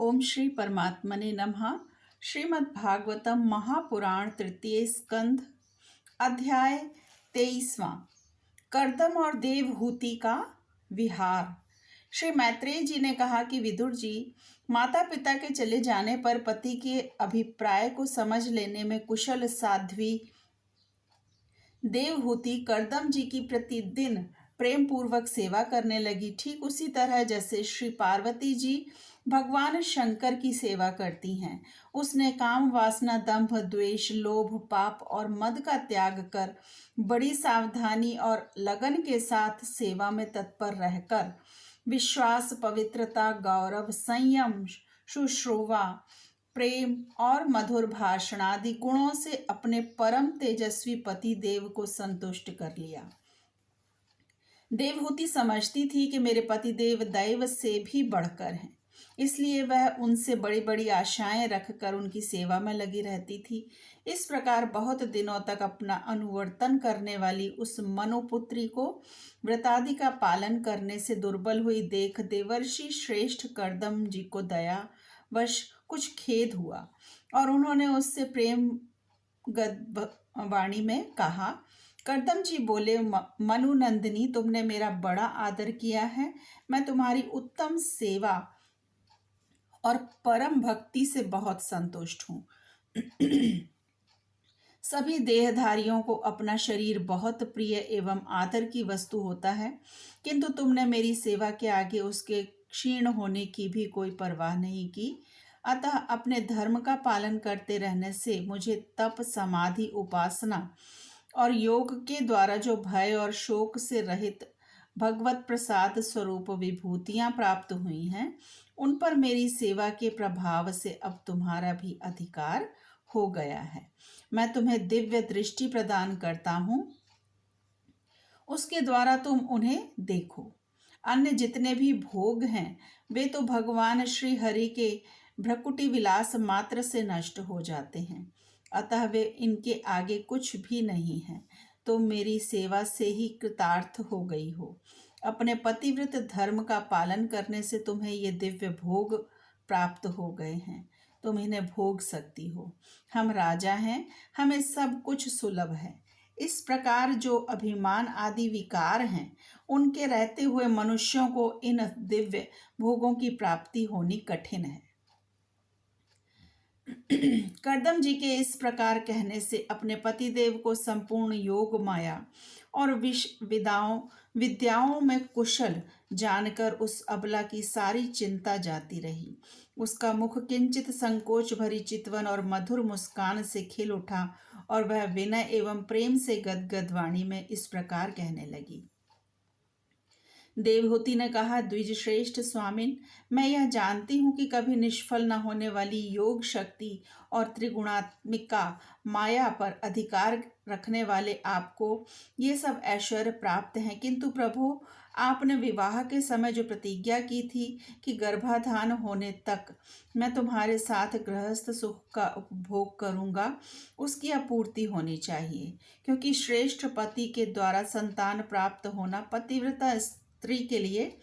ओम श्री परमात्मने नमः। श्रीमद् भागवतम महापुराण तृतीय स्कंध अध्याय 23वां। कर्दम और देवहूति का विहार। श्री मैत्रेय जी ने कहा कि विदुर जी, माता पिता के चले जाने पर पति के अभिप्राय को समझ लेने में कुशल साध्वी देवहूति कर्दम जी की प्रतिदिन प्रेम पूर्वक सेवा करने लगी। ठीक उसी तरह जैसे श्री पार्वती जी भगवान शंकर की सेवा करती हैं। उसने काम वासना, दंभ, द्वेष, लोभ, पाप और मद का त्याग कर बड़ी सावधानी और लगन के साथ सेवा में तत्पर रहकर विश्वास, पवित्रता, गौरव, संयम, शुश्रूषा, प्रेम और मधुर भाषण आदि गुणों से अपने परम तेजस्वी पति देव को संतुष्ट कर लिया। देवहूति समझती थी कि मेरे पति देव दैव से भी बढ़कर हैं, इसलिए वह उनसे बड़ी बड़ी आशाएं रखकर उनकी सेवा में लगी रहती थी। इस प्रकार बहुत दिनों तक अपना अनुवर्तन करने वाली उस मनुपुत्री को व्रतादि का पालन करने से दुर्बल हुई देख देवर्षि श्रेष्ठ कर्दम जी को दया वश कुछ खेद हुआ और उन्होंने उससे प्रेम गद वाणी में कहा। कर्दम जी बोले, मनुनंदिनी, तुमने मेरा बड़ा आदर किया है। मैं तुम्हारी उत्तम सेवा और परम भक्ति से बहुत संतुष्ट हूँ। सभी देहधारियों को अपना शरीर बहुत प्रिय एवं आदर की वस्तु होता है, किंतु तुमने मेरी सेवा के आगे उसके क्षीण होने की भी कोई परवाह नहीं की। अतः अपने धर्म का पालन करते रहने से मुझे तप, समाधि, उपासना और योग के द्वारा जो भय और शोक से रहित भगवत प्रसाद स्वरूप विभूतियां प्राप्त हुई हैं, उन पर मेरी सेवा के प्रभाव से अब तुम्हारा भी अधिकार हो गया है। मैं तुम्हें दिव्य दृष्टि प्रदान करता हूँ, उसके द्वारा तुम उन्हें देखो। अन्य जितने भी भोग हैं वे तो भगवान श्री हरि के भ्रकुटी विलास मात्र से नष्ट हो जाते हैं, अतः वे इनके आगे कुछ भी नहीं है। तुम मेरी सेवा से ही कृतार्थ हो गई हो। अपने पतिव्रत धर्म का पालन करने से तुम्हें ये दिव्य भोग प्राप्त हो गए हैं, तुम इन्हें भोग सकती हो। हम राजा हैं, हमें सब कुछ सुलभ है। इस प्रकार जो अभिमान आदि विकार हैं, उनके रहते हुए मनुष्यों को इन दिव्य भोगों की प्राप्ति होनी कठिन है। कर्दम जी के इस प्रकार कहने से अपने पतिदेव को संपूर्ण योग माया और विद्याओं में कुशल जानकर उस अबला की सारी चिंता जाती रही। उसका मुख किंचित संकोच भरी चितवन और मधुर मुस्कान से खिल उठा और वह विनय एवं प्रेम से गदगद वाणी में इस प्रकार कहने लगी। देवहूति ने कहा, द्विज श्रेष्ठ स्वामिन, मैं यह जानती हूँ कि कभी निष्फल न होने वाली योग शक्ति और त्रिगुणात्मिका माया पर अधिकार रखने वाले आपको ये सब ऐश्वर्य प्राप्त हैं, किंतु प्रभु, आपने विवाह के समय जो प्रतिज्ञा की थी कि गर्भाधान होने तक मैं तुम्हारे साथ गृहस्थ सुख का उपभोग करूंगा, उसकी आपूर्ति होनी चाहिए, क्योंकि श्रेष्ठ पति के द्वारा संतान प्राप्त होना पतिव्रता स्त्री के लिए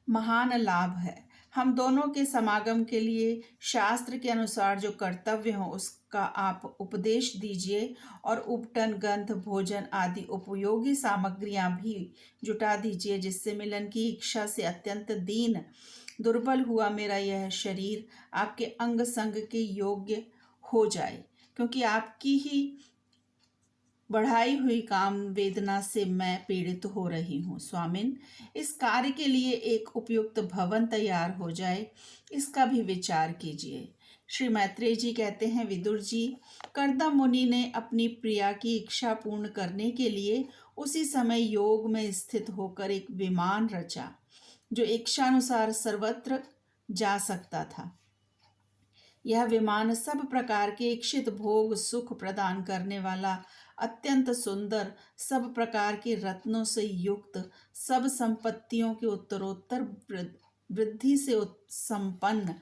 महान लाभ है। हम दोनों के समागम के लिए शास्त्र के अनुसार जो कर्तव्य हो उसका आप उपदेश दीजिए और उपटन, गंध, भोजन आदि उपयोगी सामग्रियां भी जुटा दीजिए, जिससे मिलन की इच्छा से अत्यंत दीन दुर्बल हुआ मेरा यह शरीर आपके अंग संग के योग्य हो जाए, क्योंकि आपकी ही बढ़ाई हुई काम वेदना से मैं पीड़ित हो रही हूँ। स्वामिन, इस कार्य के लिए एक उपयुक्त भवन तैयार हो जाए, इसका भी विचार कीजिए। श्री मैत्रेय जी कहते हैं, विदुर जी, कर्दम मुनि ने अपनी प्रिया की इच्छा पूर्ण करने के लिए उसी समय योग में स्थित होकर एक विमान रचा, जो इच्छानुसार सर्वत्र जा सकता था। यह विमान सब प्रकार के इच्छित भोग सुख प्रदान करने वाला, अत्यंत सुंदर, सब प्रकार के रत्नों से युक्त, सब संपत्तियों के उत्तरोत्तर वृद्धि से संपन्न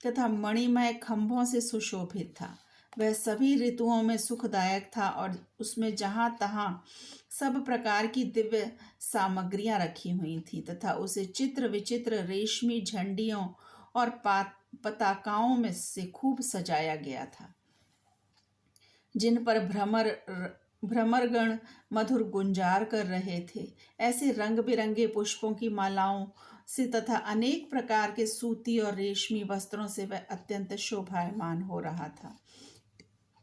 तथा मणिमय खंभों से सुशोभित था। वह सभी ऋतुओं में सुखदायक था और उसमें जहाँ तहाँ सब प्रकार की दिव्य सामग्रियां रखी हुई थी तथा उसे चित्र विचित्र रेशमी झंडियों और पताकाओं में से खूब सजाया गया था, जिन पर भ्रमरगण मधुर गुंजार कर रहे थे। ऐसे रंग बिरंगे पुष्पों की मालाओं से तथा अनेक प्रकार के सूती और रेशमी वस्त्रों से वह अत्यंत शोभायमान हो रहा था।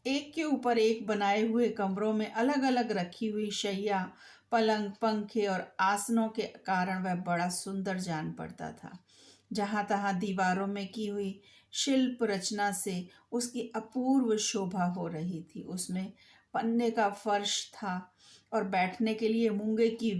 एक के ऊपर एक बनाए हुए कमरों में अलग अलग रखी हुई शैया, पलंग, पंखे और आसनों के कारण वह बड़ा सुंदर जान पड़ता था। जहाँ तहाँ दीवारों में की हुई शिल्प रचना से उसकी अपूर्व शोभा हो रही थी। उसमें पन्ने का फर्श था और बैठने के लिए मूंगे की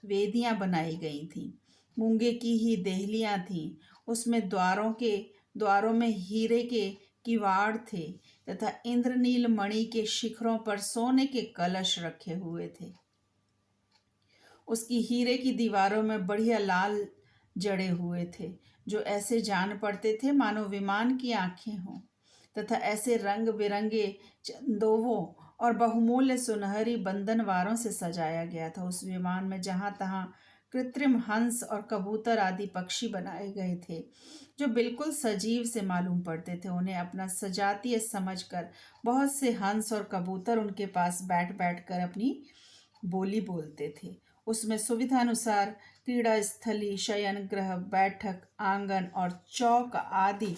वेदियां बनाई गई थीं। मूंगे की ही देहलियां थीं। उसमें द्वारों में हीरे के किवाड़ थे तथा इंद्रनील मणि के शिखरों पर सोने के कलश रखे हुए थे। उसकी हीरे की दीवारों में बढ़िया लाल जड़े हुए थे, जो ऐसे जान पड़ते थे मानो विमान की आंखें हों, तथा ऐसे रंग बिरंगे चंदोवों और बहुमूल्य सुनहरी बंधनवारों से सजाया गया था। उस विमान में जहाँ तहाँ कृत्रिम हंस और कबूतर आदि पक्षी बनाए गए थे, जो बिल्कुल सजीव से मालूम पड़ते थे। उन्हें अपना सजातीय समझकर बहुत से हंस और कबूतर उनके पास बैठ बैठ कर अपनी बोली बोलते थे। उसमें सुविधानुसार क्रीड़ा स्थली, शयन गृह, बैठक आंगन और चौक आदि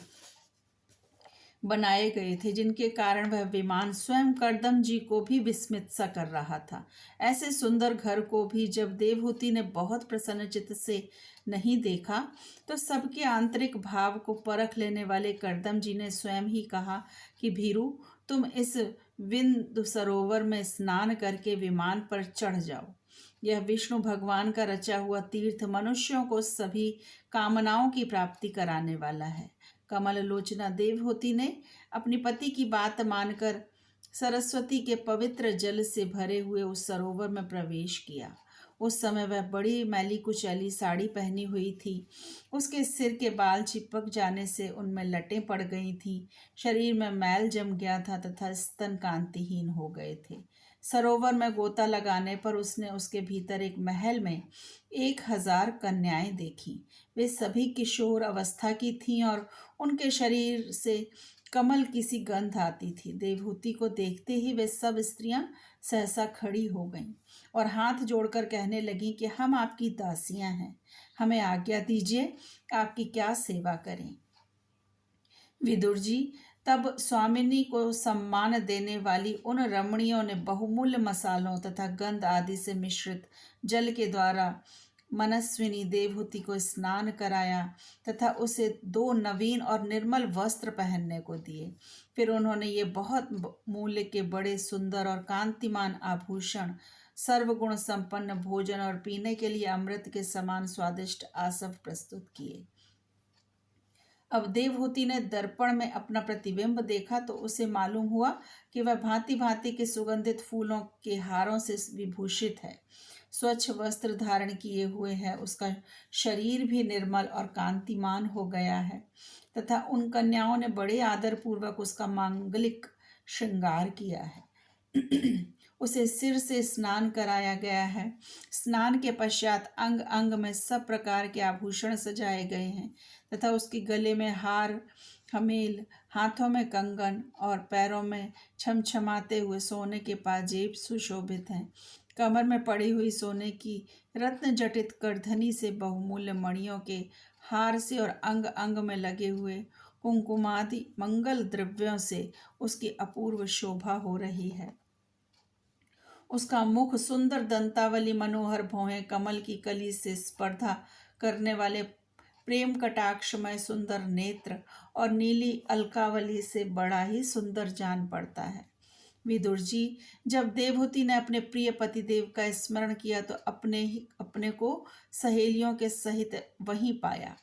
बनाए गए थे, जिनके कारण वह विमान स्वयं करदम जी को भी विस्मित सा कर रहा था। ऐसे सुंदर घर को भी जब देवहूति ने बहुत प्रसन्नचित्त से नहीं देखा, तो सबके आंतरिक भाव को परख लेने वाले करदम जी ने स्वयं ही कहा कि भीरू, तुम इस विंद सरोवर में स्नान करके विमान पर चढ़ जाओ। यह विष्णु भगवान का रचा हुआ तीर्थ मनुष्यों को सभी कामनाओं की प्राप्ति कराने वाला है। कमल लोचना देवहूति ने अपनी पति की बात मानकर सरस्वती के पवित्र जल से भरे हुए उस सरोवर में प्रवेश किया। उस समय वह बड़ी मैली कुचैली साड़ी पहनी हुई थी। उसके सिर के बाल चिपक जाने से उनमें लटें पड़ गई थीं। शरीर में मैल जम गया था तथा स्तन कांतिहीन हो गए थे। सरोवर में गोता लगाने पर उसने उसके भीतर एक महल में 1000 कन्याएं देखी। वे सभी किशोर अवस्था की थीं और उनके शरीर से कमल की सी गंध आती थी। देवहूति को देखते ही वे सब स्त्रियां सहसा खड़ी हो गईं और हाथ जोड़कर कहने लगीं कि हम आपकी दासियां हैं, हमें आज्ञा दीजिए, आपकी क्या सेवा करें। विदुर जी, तब स्वामिनी को सम्मान देने वाली उन रमणियों ने बहुमूल्य मसालों तथा गंध आदि से मिश्रित जल के द्वारा मनस्विनी देवहूति को स्नान कराया तथा उसे 2 नवीन और निर्मल वस्त्र पहनने को दिए। फिर उन्होंने ये बहुत मूल्य के बड़े सुंदर और कांतिमान आभूषण, सर्वगुण संपन्न भोजन और पीने के लिए अमृत के समान स्वादिष्ट आसव प्रस्तुत किए। अब देवहूति ने दर्पण में अपना प्रतिबिंब देखा तो उसे मालूम हुआ कि वह भांति भांति के सुगंधित फूलों के हारों से विभूषित है, स्वच्छ वस्त्र धारण किए हुए है। उसका शरीर भी निर्मल और कांतिमान हो गया है तथा उन कन्याओं ने बड़े आदर पूर्वक उसका मांगलिक श्रृंगार किया है। उसे सिर से स्नान कराया गया है। स्नान के पश्चात अंग अंग में सब प्रकार के आभूषण सजाए गए हैं तथा उसके गले में हार, हमेल, हाथों में कंगन और पैरों में छमछमाते हुए सोने के पाजेब सुशोभित हैं। कमर में पड़ी हुई सोने की रत्न जटित करधनी से बहुमूल्य मणियों के हार से और अंग अंग में लगे हुए कुंकुमादि मंगल द्रव्यों से उसकी अपूर्व शोभा हो रही है। उसका मुख सुंदर दंतावली, मनोहर भौहें, कमल की कली से स्पर्धा करने वाले प्रेम कटाक्षमय सुंदर नेत्र और नीली अलकावली से बड़ा ही सुंदर जान पड़ता है। विदुर जी, जब देवहूति ने अपने प्रिय पतिदेव का स्मरण किया तो अपने को सहेलियों के सहित वहीं पाया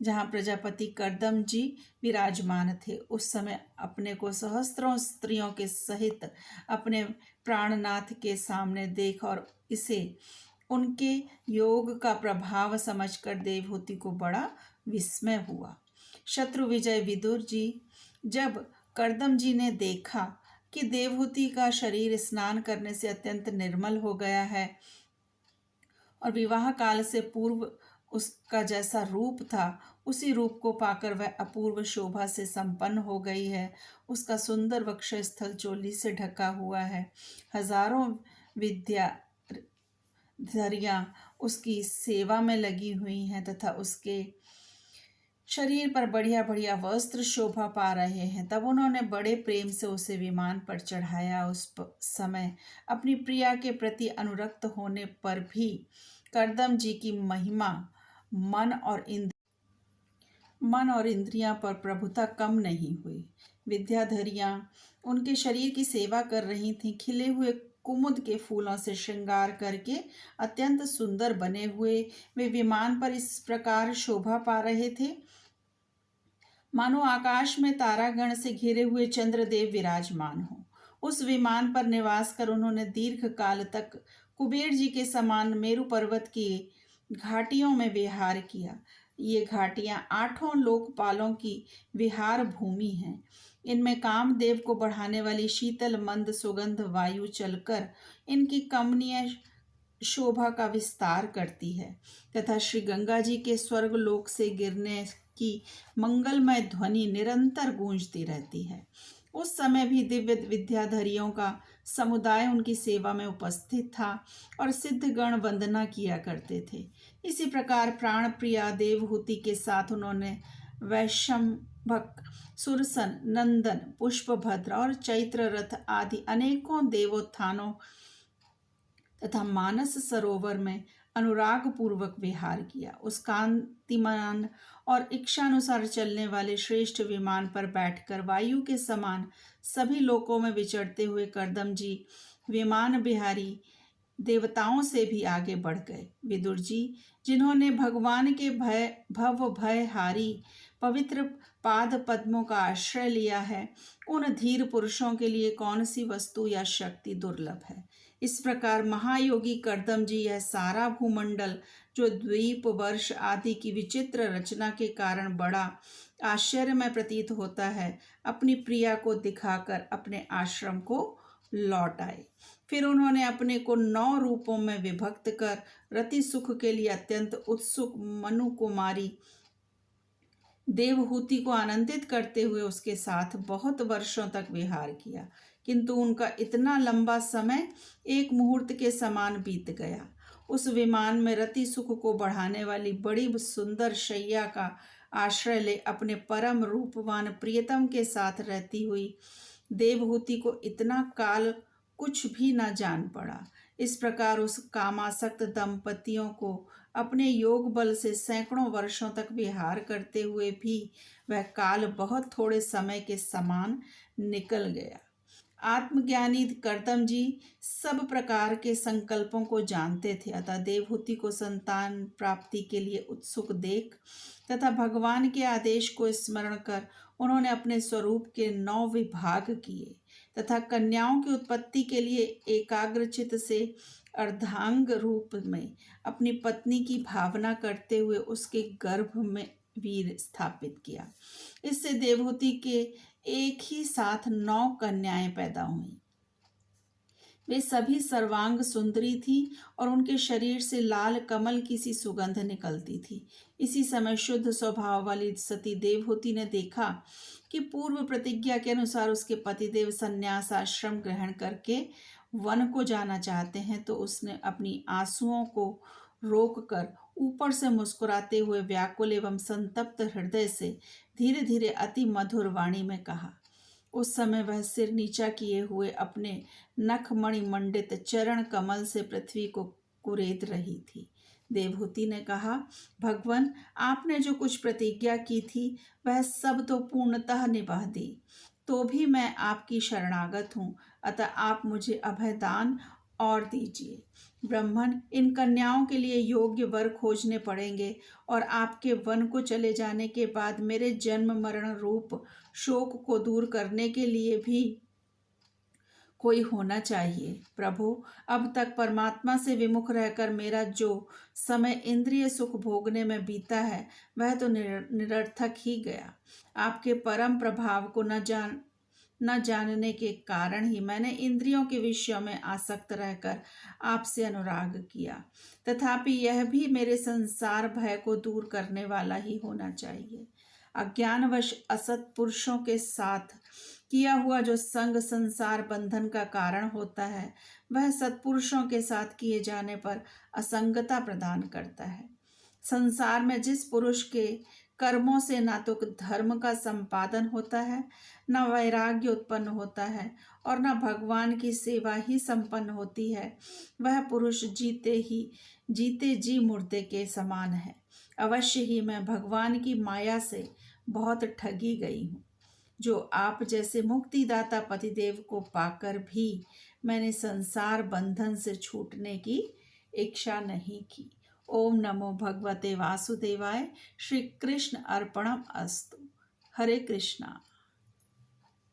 जहाँ प्रजापति करदम जी विराजमान थे। उस समय अपने को सहस्त्रों स्त्रियों के सहित अपने प्राणनाथ के सामने देख और इसे उनके योग का प्रभाव समझकर देवहूति को बड़ा विस्मय हुआ। शत्रु विजय विदुर जी, जब करदम जी ने देखा कि देवहूति का शरीर स्नान करने से अत्यंत निर्मल हो गया है और विवाह काल से पूर्व उसका जैसा रूप था उसी रूप को पाकर वह अपूर्व शोभा से संपन्न हो गई है। उसका सुंदर वक्षस्थल चोली से ढका हुआ है। हजारों विद्याधरियां उसकी सेवा में लगी हुई हैं तथा उसके शरीर पर बढ़िया बढ़िया वस्त्र शोभा पा रहे हैं। तब उन्होंने बड़े प्रेम से उसे विमान पर चढ़ाया। समय अपनी प्रिया के प्रति अनुरक्त होने पर भी करदम जी की महिमा मन और इंद्रियां पर प्रभुता कम नहीं हुई। विद्याधरियां उनके शरीर की सेवा कर रही थीं। खिले हुए कुमुद के फूलों से श्रृंगार करके अत्यंत सुंदर बने हुए वे विमान पर इस प्रकार शोभा पा रहे थे मानो आकाश में तारागण से घिरे हुए चंद्रदेव विराजमान हो। उस विमान पर निवास कर उन्होंने दीर्घ काल तक कुबेर जी के समान मेरु पर्वत की घाटियों में विहार किया। ये घाटियां 8 लोकपालों की विहार भूमि हैं। इनमें कामदेव को बढ़ाने वाली शीतल मंद सुगंध वायु चलकर इनकी कमनीय शोभा का विस्तार करती है तथा श्री गंगा जी के स्वर्ग लोक से गिरने की मंगलमय ध्वनि निरंतर गूंजती रहती है। उस समय भी दिव्य विद्याधरियों का समुदाय उनकी सेवा में उपस्थित था और सिद्धगण वंदना किया करते थे। इसी प्रकार प्राण प्रिया देवहूति के साथ उन्होंने वैशंभक, सुरसन, नंदन, पुष्पभद्र और चैत्र रथ आदि अनेकों देवोत्थानों तथा मानस सरोवर में अनुराग पूर्वक विहार किया। उस कांतिमान और इच्छानुसार चलने वाले श्रेष्ठ विमान पर बैठकर वायु के समान सभी लोकों में विचरते हुए करदम जी विमान बिहारी देवताओं से भी आगे बढ़ गए। विदुर जी, जिन्होंने भगवान के भयहारी पवित्र पाद पद्मों का आश्रय लिया है, उन धीर पुरुषों के लिए कौन सी वस्तु या शक्ति दुर्लभ है। इस प्रकार महायोगी करदम जी यह सारा भूमंडल जो द्वीप, वर्ष आदि की विचित्र रचना के कारण बड़ा आश्चर्यमय प्रतीत होता है, अपनी प्रिया को दिखाकर अपने आश्रम को लौट आए। फिर उन्होंने अपने को 9 रूपों में विभक्त कर रति सुख के लिए अत्यंत उत्सुक मनु कुमारी देवहूति को आनंदित करते हुए उसके साथ बहुत वर्षों तक विहार किया, किंतु उनका इतना लंबा समय एक मुहूर्त के समान बीत गया। उस विमान में रति सुख को बढ़ाने वाली बड़ी सुंदर शैया का आश्रय ले अपने परम रूपवान प्रियतम के साथ रहती हुई देवहूति को इतना काल कुछ भी न जान पड़ा। इस प्रकार उस कामासक्त दंपतियों को अपने योग बल से सैकड़ों वर्षों तक विहार करते हुए भी वह काल बहुत थोड़े समय के समान निकल गया। आत्मज्ञानी करदम जी सब प्रकार के संकल्पों को जानते थे, अतः देवहूति को संतान प्राप्ति के लिए उत्सुक देख तथा भगवान के आदेश को स्मरण कर उन्होंने अपने स्वरूप के 9 विभाग किए तथा कन्याओं की उत्पत्ति के लिए एकाग्रचित से अर्धांग रूप में अपनी पत्नी की भावना करते हुए उसके गर्भ में वीर स्थापित किया। इससे देवहूति के एक ही साथ 9 कन्याएं पैदा हुईं। वे सभी सर्वांग सुंदरी थी और उनके शरीर से लाल कमल की सी सुगंध निकलती थी। इसी समय शुद्ध स्वभाव वाली सती देवहूति ने देखा कि पूर्व प्रतिज्ञा के अनुसार उसके पतिदेव संन्यास आश्रम ग्रहण करके वन को जाना चाहते हैं, तो उसने अपनी आंसुओं को रोककर ऊपर से मुस्कुराते हुए व्याकुल एवं संतप्त हृदय से धीरे धीरे अति मधुर वाणी में कहा। उस समय वह सिर नीचा किए हुए अपने नखमणि मंडित चरण कमल से पृथ्वी को कुरेद रही थी। देवहूति ने कहा, भगवान, आपने जो कुछ प्रतिज्ञा की थी वह सब तो पूर्णतः निभा दी, तो भी मैं आपकी शरणागत हूँ, अतः आप मुझे अभयदान और दीजिए। ब्राह्मण, इन कन्याओं के लिए योग्य वर खोजने पड़ेंगे और आपके वन को चले जाने के बाद मेरे जन्म मरण रूप शोक को दूर करने के लिए भी कोई होना चाहिए। प्रभु, अब तक परमात्मा से विमुख रहकर मेरा जो समय इंद्रिय सुख भोगने में बीता है वह तो निरर्थक ही गया। आपके परम प्रभाव को न न जानने के कारण ही मैंने इंद्रियों के विषयों में आसक्त रहकर आपसे अनुराग किया। तथापि यह भी मेरे संसार भय को दूर करने वाला ही होना चाहिए। अज्ञानवश असत पुरुषों के साथ किया हुआ जो संग संसार बंधन का कारण होता है, वह सत्पुरुषों के साथ किए जाने पर असंगता प्रदान करता है। संसार में जिस पुरुष के कर्मों से ना तो धर्म का संपादन होता है, न वैराग्य उत्पन्न होता है और न भगवान की सेवा ही संपन्न होती है, वह पुरुष जीते जी मुर्दे के समान है। अवश्य ही मैं भगवान की माया से बहुत ठगी गई हूँ। जो आप जैसे मुक्तिदाता पतिदेव को पाकर भी मैंने संसार बंधन से छूटने की इच्छा नहीं की। ओम नमो भगवते वासुदेवाय। श्री कृष्ण अर्पणम अस्तु। हरे कृष्णा।